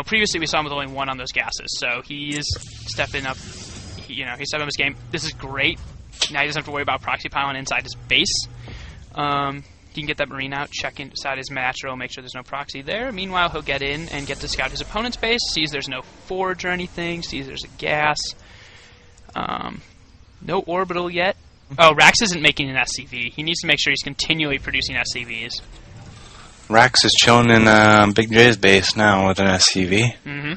previously we saw him with only 1 on those gases, so he is stepping up. He's stepping up his game. This is great. Now he doesn't have to worry about proxy pylon inside his base. He can get that marine out, check inside his macro, make sure there's no proxy there. Meanwhile, he'll get in and get to scout his opponent's base, sees there's no forge or anything, sees there's a gas. No orbital yet. Oh, Rax isn't making an SCV. He needs to make sure he's continually producing SCVs. Rax is chilling in Big J's base now with an SCV. Mm-hmm.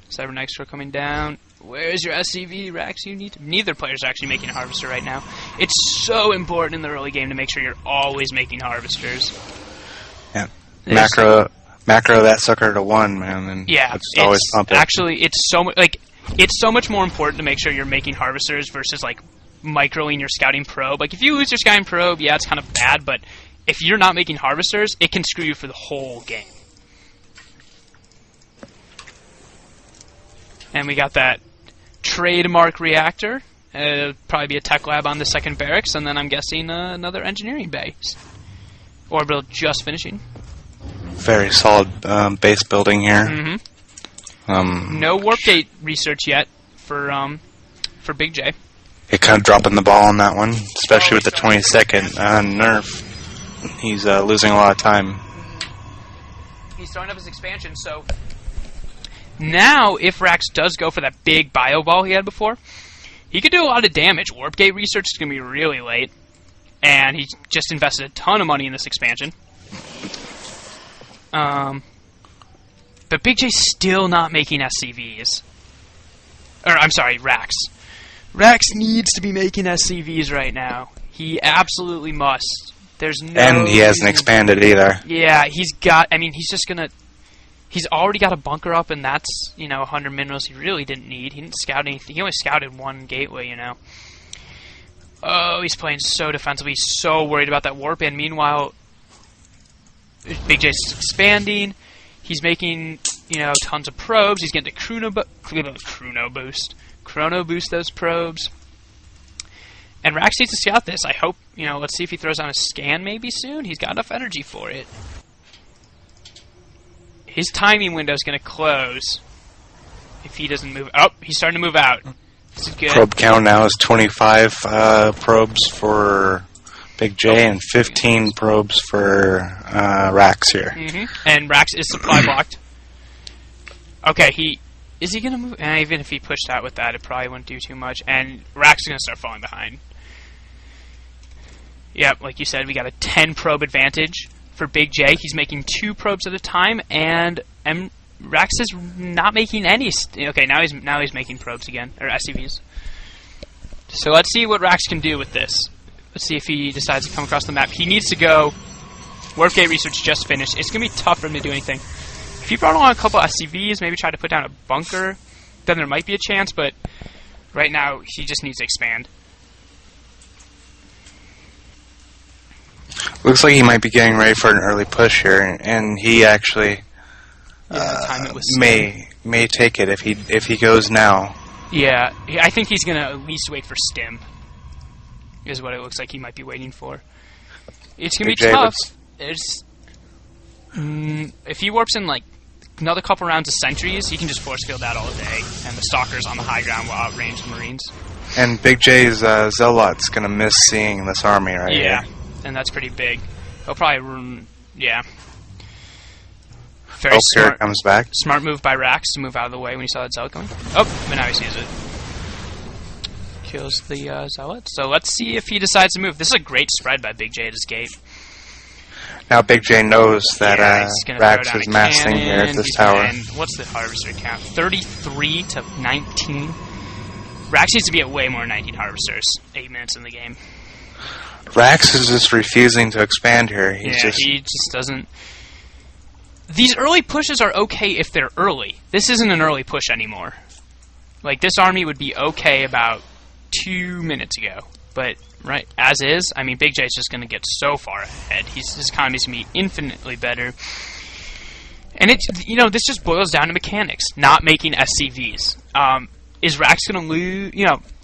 Cyber Nextro coming down. Where's your SCV, Rax? Neither player's actually making a Harvester right now. It's so important in the early game to make sure you're always making Harvesters. Yeah. Macro that sucker to 1, man. And yeah, it's always pumping. Actually, it's so much more important to make sure you're making Harvesters versus microing your scouting probe. If you lose your scouting probe, yeah, it's kind of bad, but if you're not making Harvesters, it can screw you for the whole game. And we got that trademark reactor. Probably be a tech lab on the second barracks, and then I'm guessing another engineering base. Orbital just finishing. Very solid base building here. Mm-hmm. No warp gate research yet for Big J. It kind of dropping the ball on that one, especially with the 22nd nerf. He's losing a lot of time. He's throwing up his expansion, so now if Rax does go for that big bio ball he had before, he could do a lot of damage. Warp gate research is going to be really late, and he just invested a ton of money in this expansion. But Big J's still not making SCVs. Or, I'm sorry, Rax. Rax needs to be making SCVs right now. He absolutely must. There's no And he hasn't expanded either. Yeah, he's already got a bunker up, and that's, 100 minerals he really didn't need. He didn't scout anything. He only scouted 1 gateway, Oh, he's playing so defensively. He's so worried about that warp, and meanwhile, Big J's expanding. He's making, tons of probes. He's getting to Chrono boost those probes. And Rax needs to scout this. I hope, let's see if he throws on a scan maybe soon. He's got enough energy for it. His timing window is going to close if he doesn't move. Oh, he's starting to move out. This is good. Probe count now is 25 probes for Big J and 15 probes for Rax here. Mm-hmm. And Rax is supply blocked. Okay, is he going to move? Even if he pushed out with that, it probably wouldn't do too much. And Rax is going to start falling behind. Yep, like you said, we got a 10 probe advantage for Big J. He's making 2 probes at a time, and Rax is not making any. Okay, now he's making probes again, or SCVs. So let's see what Rax can do with this. Let's see if he decides to come across the map. He needs to go. Warp gate research just finished. It's going to be tough for him to do anything. If he brought along a couple SCVs, maybe try to put down a bunker, then there might be a chance, but right now he just needs to expand. Looks like he might be getting ready for an early push here, and he actually time it with may take it if he goes now. Yeah, I think he's gonna at least wait for Stim. Is what it looks like he might be waiting for. It's gonna be tough. If he warps in another couple rounds of sentries, he can just force field that all day, and the stalkers on the high ground will outrange the Marines. And Big J's Zealot's gonna miss seeing this army right here. Yeah, and that's pretty big. He'll probably Very here smart. It comes back. Smart move by Rax to move out of the way when he saw that Zealot coming. Oh, but now he sees it. Kills the Zealot. So let's see if he decides to move. This is a great spread by Big J at his gate. Now Big J knows that Rax is massing cannon. here at this tower. And what's the harvester count? 33 to 19. Rax needs to be at way more than 19 harvesters. 8 minutes in the game. Rax is just refusing to expand here. He just doesn't. These early pushes are okay if they're early. This isn't an early push anymore. This army would be okay about 2 minutes ago. But, right, as is, Big J's just going to get so far ahead. His economy's going to be infinitely better. And this just boils down to mechanics, not making SCVs. Is Rax going to lose,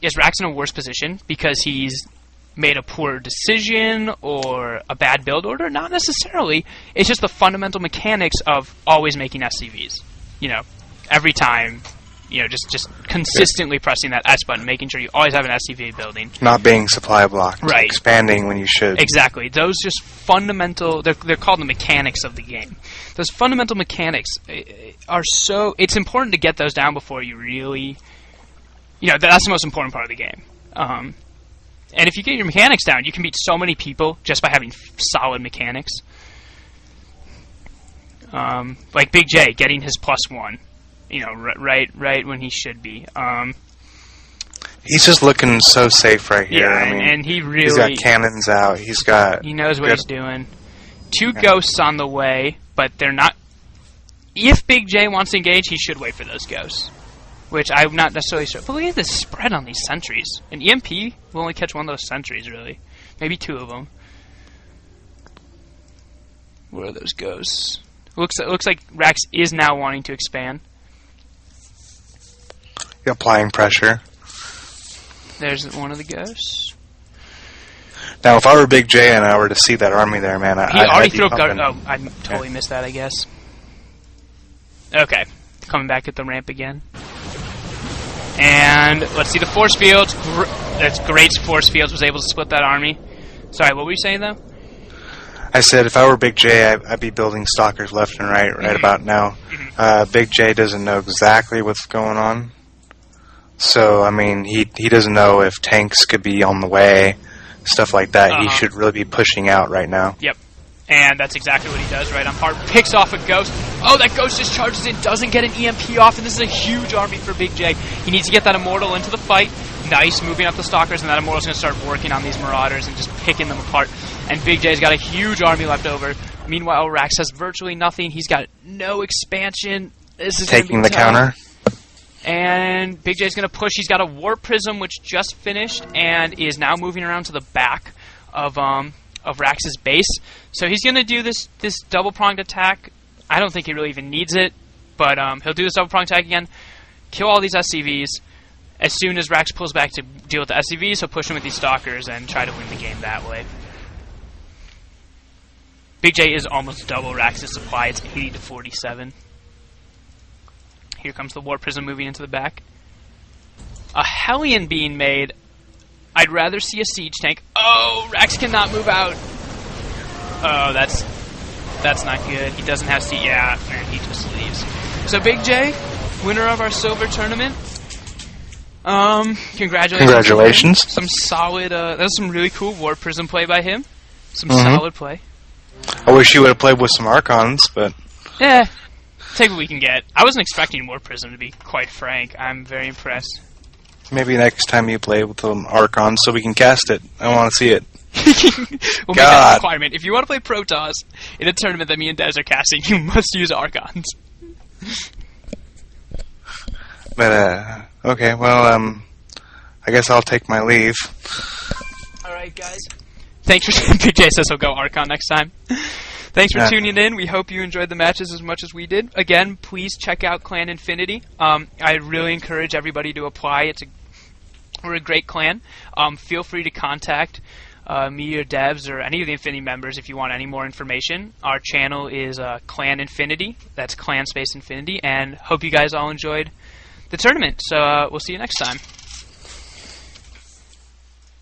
is Rax in a worse position because he's made a poor decision or a bad build order? Not necessarily. It's just the fundamental mechanics of always making SCVs. you know, every time, you know, just consistently pressing that S button, making sure you always have an SCV building. Not being supply blocked. Right. Expanding when you should. Exactly. Those just fundamental, they're called the mechanics of the game. Those fundamental mechanics are so, it's important to get those down before you really, you know, that's the most important part of the game. And if you get your mechanics down, you can beat so many people just by having solid mechanics. Like Big J getting his +1, you know, right when he should be. He's just looking so safe right here. Yeah, I mean, and he really... He's got cannons out. He's got... He knows what he's doing. 2 ghosts on the way, but they're not... If Big J wants to engage, he should wait for those ghosts. Which I'm not necessarily sure. But look at this spread on these sentries. An EMP will only catch one of those sentries, really. Maybe 2 of them. Where are those ghosts? It looks like Rax is now wanting to expand. Applying pressure. There's one of the ghosts. Now, if I were Big J and I were to see that army there, man, He already threw up. Oh, I totally missed that, I guess. Okay. Coming back at the ramp again. And let's see the force fields. That's great. Force fields was able to split that army. Sorry, what were you saying, though? I said if I were Big J, I'd be building stalkers left and right about now. Big J doesn't know exactly what's going on. So, I mean, he doesn't know if tanks could be on the way, stuff like that. He should really be pushing out right now. Yep. And that's exactly what he does right on part. Picks off a ghost. Oh, that ghost just charges in, doesn't get an EMP off, and this is a huge army for Big J. He needs to get that Immortal into the fight. Nice, moving up the Stalkers, and that Immortal's going to start working on these Marauders and just picking them apart. And Big J's got a huge army left over. Meanwhile, Rax has virtually nothing. He's got no expansion. This is taking the counter. And Big J's going to push. He's got a Warp Prism, which just finished, and is now moving around to the back of Rax's base. So he's going to do this double-pronged attack. I don't think he really even needs it, but he'll do this double-pronged attack again, kill all these SCVs. As soon as Rax pulls back to deal with the SCVs, he'll push him with these Stalkers and try to win the game that way. Big J is almost double Rax's supply. It's 80 to 47. Here comes the Warp Prism moving into the back. A Hellion being made. I'd rather see a siege tank. Oh, Rax cannot move out. Oh, that's not good. He doesn't have siege. Yeah, and he just leaves. So Big J, winner of our silver tournament. Congratulations. Some solid. That was some really cool Warp Prism play by him. Some solid play. I wish you would have played with some Archons, but... Yeah, take what we can get. I wasn't expecting Warp Prism, to be quite frank. I'm very impressed. Maybe next time you play with some Archons so we can cast it. I want to see it. We'll make that a requirement. If you want to play Protoss in a tournament that me and Dez are casting, you must use Archons. But, okay, well, I guess I'll take my leave. Alright, guys. Thanks for Big J says he'll go Archon next time. Thanks for tuning in. We hope you enjoyed the matches as much as we did. Again, please check out Clan Infinity. I really encourage everybody to apply. We're a great clan. Feel free to contact me or Devs or any of the Infinity members if you want any more information. Our channel is Clan Infinity. That's Clan Space Infinity. And hope you guys all enjoyed the tournament. So we'll see you next time.